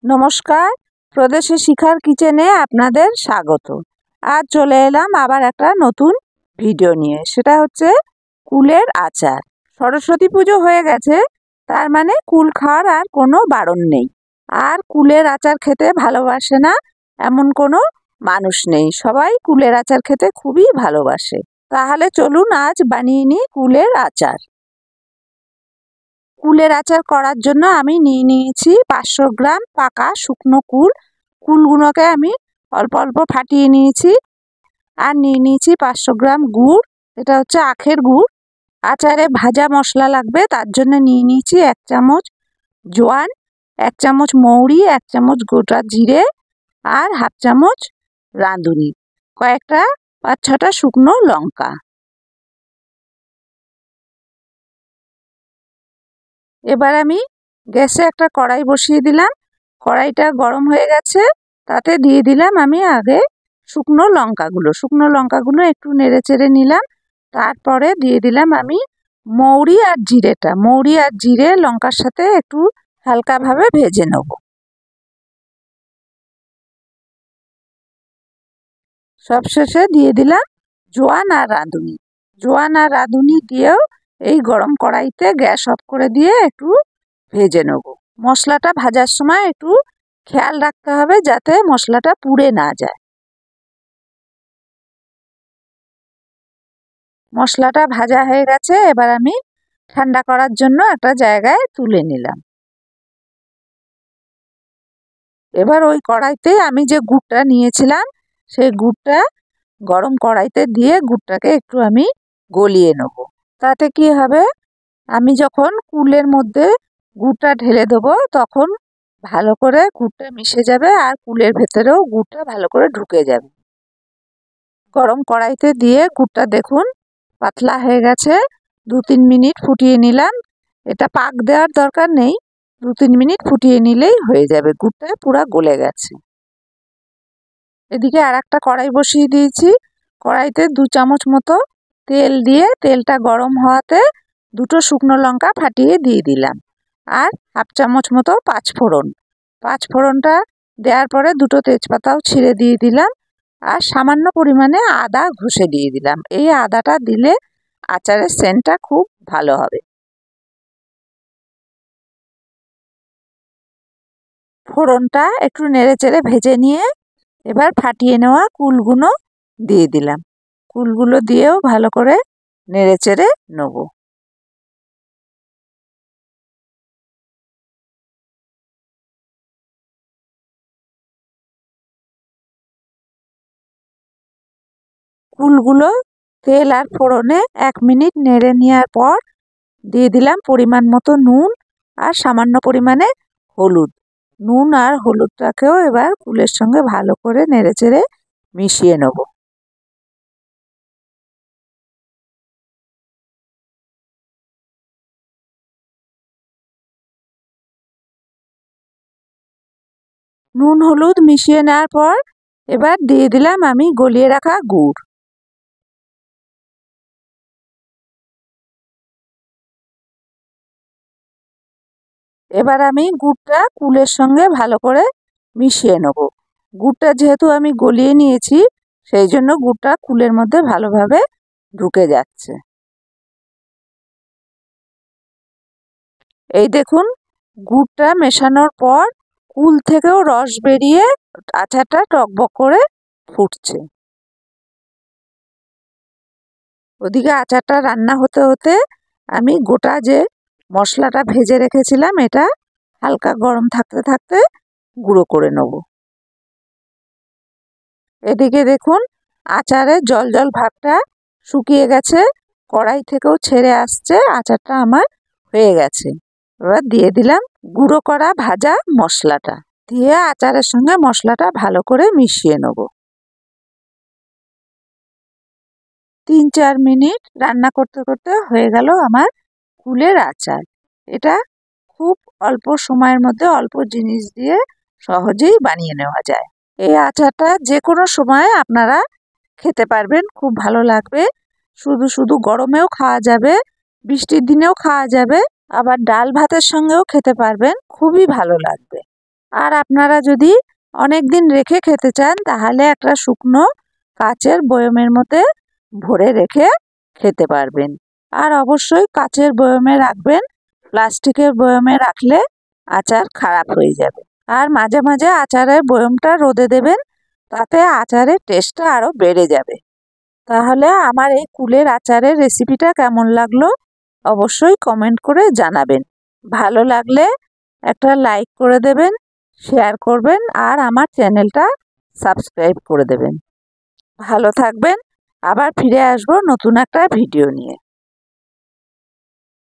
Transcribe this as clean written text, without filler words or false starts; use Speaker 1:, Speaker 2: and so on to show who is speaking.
Speaker 1: নমস্কার, প্রদেশি শিখার কিচেনে আপনাদের স্বাগত। আজ চলে এলাম আবার একটা নতুন ভিডিও নিয়ে। সেটা হচ্ছে কুলের আচার। সরস্বতী পুজো হয়ে গেছে, তার মানে কুল খাওয়ার আর কোনো বারণ নেই। আর কুলের আচার খেতে ভালোবাসে না এমন কোনো মানুষ নেই, সবাই কুলের আচার খেতে খুবই ভালোবাসে। তাহলে চলুন আজ বানিয়ে নিই কুলের আচার। কুলের আচার করার জন্য আমি নিয়ে নিয়েছি 500 গ্রাম পাকা শুকনো কুল। কুলগুলোকে আমি অল্প অল্প ফাটিয়ে নিয়েছি। আর নিয়ে নিয়েছি 500 গ্রাম গুড়, এটা হচ্ছে আখের গুড়। আচারে ভাজা মশলা লাগবে, তার জন্য নিয়ে নিয়েছি 1 চামচ জোয়ান, 1 চামচ মৌরি, 1 চামচ গোটা জিরে, আর হাফ চামচ রাঁধুনি, কয়েকটা 5-6টা শুকনো লঙ্কা। এবার আমি গ্যাসে একটা কড়াই বসিয়ে দিলাম। কড়াইটা গরম হয়ে গেছে, তাতে দিয়ে দিলাম আমি আগে শুকনো লঙ্কাগুলো একটু নেড়ে চেড়ে নিলাম। তারপরে দিয়ে দিলাম আমি মৌরি আর জিরেটা। মৌরি আর জিরে লঙ্কার সাথে একটু হালকাভাবে ভেজে নেব। সবশেষে দিয়ে দিলাম জোয়ান আর রাঁধুনি দিয়েও এই গরম কড়াইতে গ্যাস অফ করে দিয়ে একটু ভেজে নেব। মশলাটা ভাজার সময় একটু খেয়াল রাখতে হবে যাতে মশলাটা পুড়ে না যায়। মশলাটা ভাজা হয়ে গেছে, এবার আমি ঠান্ডা করার জন্য একটা জায়গায় তুলে নিলাম। এবার ওই কড়াইতে আমি যে গুড়টা নিয়েছিলাম সেই গুড়টা গরম কড়াইতে দিয়ে গুড়টাকে একটু আমি গলিয়ে নেব। তাতে কি হবে, আমি যখন কুলের মধ্যে গুড়টা ঢেলে দেবো তখন ভালো করে গুড়টা মিশে যাবে আর কুলের ভেতরেও গুড়টা ভালো করে ঢুকে যাবে। গরম কড়াইতে দিয়ে গুড়টা দেখুন পাতলা হয়ে গেছে। 2-3 মিনিট ফুটিয়ে নিলাম। এটা পাক দেওয়ার দরকার নেই, 2-3 মিনিট ফুটিয়ে নিলেই হয়ে যাবে, গুড়টা পুরো গলে গেছে। এদিকে আর একটা কড়াই বসিয়ে দিয়েছি। কড়াইতে 2 চামচ মতো তেল দিয়ে তেলটা গরম হওয়াতে 2টো শুকনো লঙ্কা ফাটিয়ে দিয়ে দিলাম। আর হাফ চামচ মতো পাঁচফোড়নটা দেওয়ার পরে 2টো তেজপাতাও ছিঁড়ে দিয়ে দিলাম। আর সামান্য পরিমাণে আদা ঘষে দিয়ে দিলাম। এই আদাটা দিলে আচারের সেন্টটা খুব ভালো হবে। ফোড়নটা একটু নেড়েচেড়ে ভেজে নিয়ে এবার ফাটিয়ে নেওয়া কুলগুলো দিয়ে দিলাম। কুলগুলো দিয়েও ভালো করে নেড়েচেড়ে নেব। কুলগুলো তেল আর ফোড়নে 1 মিনিট নেড়ে নেওয়ার পর দিয়ে দিলাম পরিমাণ মতো নুন আর সামান্য পরিমাণে হলুদ। নুন আর হলুদটাকেও এবার কুলের সঙ্গে ভালো করে নেড়েচেড়ে মিশিয়ে নেব। নুন হলুদ মিশিয়ে নেওয়ার পর এবার দিয়ে দিলাম আমি গলিয়ে রাখা গুড়। এবার আমি গুড়টা কুলের সঙ্গে ভালো করে মিশিয়ে নেব। গুড়টা যেহেতু আমি গলিয়ে নিয়েছি সেই জন্য গুড়টা কুলের মধ্যে ভালোভাবে ঢুকে যাচ্ছে। এই দেখুন গুড়টা মেশানোর পর কুল থেকেও রস বেরিয়ে আচারটা টকবক করে ফুটছে। ওদিকে আচারটা রান্না হতে হতে আমি গোটা যে মশলাটা ভেজে রেখেছিলাম এটা হালকা গরম থাকতে থাকতে গুঁড়ো করে নেব। এদিকে দেখুন আচারের জল জল ভাবটা শুকিয়ে গেছে, কড়াই থেকেও ছেড়ে আসছে, আচারটা আমার হয়ে গেছে। এবার দিয়ে দিলাম গুঁড়ো করা ভাজা মশলাটা, দিয়ে আচারের সঙ্গে মশলাটা ভালো করে মিশিয়ে নেব। 3-4 মিনিট রান্না করতে করতে হয়ে গেল আমার কুলের আচার। এটা খুব অল্প সময়ের মধ্যে অল্প জিনিস দিয়ে সহজেই বানিয়ে নেওয়া যায়। এই আচারটা যে কোনো সময় আপনারা খেতে পারবেন, খুব ভালো লাগবে। শুধু শুধু গরমেও খাওয়া যাবে, বৃষ্টির দিনেও খাওয়া যাবে, আবার ডাল ভাতের সঙ্গেও খেতে পারবেন, খুবই ভালো লাগবে। আর আপনারা যদি অনেক দিন রেখে খেতে চান তাহলে একটা শুকনো কাচের বয়মের মধ্যে ভরে রেখে খেতে পারবেন। আর অবশ্যই কাচের বয়মে রাখবেন, প্লাস্টিকের বয়মে রাখলে আচার খারাপ হয়ে যাবে। আর মাঝে মাঝে আচারের বয়মটা রোদে দেবেন, তাতে আচারের টেস্টটা আরও বেড়ে যাবে। তাহলে আমার এই কুলের আচারের রেসিপিটা কেমন লাগলো অবশ্যই কমেন্ট করে জানাবেন। ভালো লাগলে একটা লাইক করে দেবেন, শেয়ার করবেন আর আমার চ্যানেলটা সাবস্ক্রাইব করে দেবেন। ভালো থাকবেন, আবার ফিরে আসবো নতুন একটা ভিডিও নিয়ে।